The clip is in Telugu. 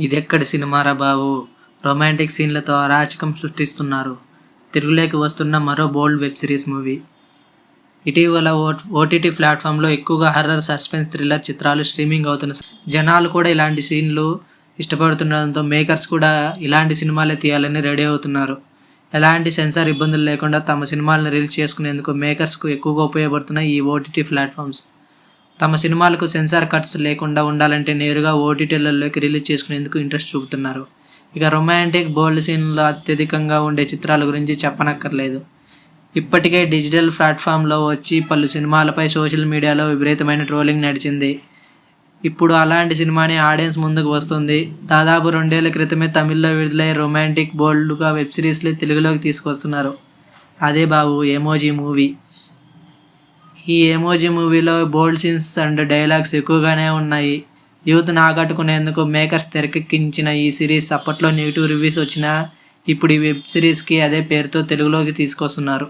ఇదెక్కడి సినిమారా బాబు! రొమాంటిక్ సీన్లతో అరాచకం సృష్టిస్తున్నారు. తిరుగులేకి వస్తున్న మరో బోల్డ్ వెబ్ సిరీస్ మూవీ. ఇటీవల ఓటీటీ ప్లాట్ఫామ్లో ఎక్కువగా హర్రర్, సస్పెన్స్, థ్రిల్లర్ చిత్రాలు స్ట్రీమింగ్ అవుతున్న జనాలు కూడా ఇలాంటి సీన్లు ఇష్టపడుతుండడంతో మేకర్స్ కూడా ఇలాంటి సినిమాలే తీయాలని రెడీ అవుతున్నారు. ఎలాంటి సెన్సార్ ఇబ్బందులు లేకుండా తమ సినిమాలను రిలీజ్ చేసుకునేందుకు మేకర్స్కు ఎక్కువగా ఉపయోగపడుతున్నాయి ఈ ఓటీటీ ప్లాట్ఫామ్స్. తమ సినిమాలకు సెన్సార్ కట్స్ లేకుండా ఉండాలంటే నేరుగా ఓటీటీలలోకి రిలీజ్ చేసుకునేందుకు ఇంట్రెస్ట్ చూపుతున్నారు. ఇక రొమాంటిక్, బోల్డ్ సీన్లు అత్యధికంగా ఉండే చిత్రాల గురించి చెప్పనక్కర్లేదు. ఇప్పటికే డిజిటల్ ప్లాట్ఫామ్లో వచ్చి పలు సినిమాలపై సోషల్ మీడియాలో విపరీతమైన ట్రోలింగ్ నడిచింది. ఇప్పుడు అలాంటి సినిమాని ఆడియన్స్ ముందుకు వస్తుంది. దాదాపు 2 ఏళ్ల క్రితమే తమిళ్లో విడుదలయ్యే రొమాంటిక్, బోల్డ్గా వెబ్ సిరీస్ని తెలుగులోకి తీసుకొస్తున్నారు. అదే బాబు ఎమోజీ మూవీ. ఈ ఎమోజీ మూవీలో బోల్డ్ సీన్స్ అండ్ డైలాగ్స్ ఎక్కువగానే ఉన్నాయి. యూత్ని ఆకట్టుకునేందుకు మేకర్స్ తెరకెక్కించిన ఈ సిరీస్ అప్పట్లో నెగిటివ్ రివ్యూస్ వచ్చినా ఇప్పుడు ఈ వెబ్ సిరీస్కి అదే పేరుతో తెలుగులోకి తీసుకొస్తున్నారు.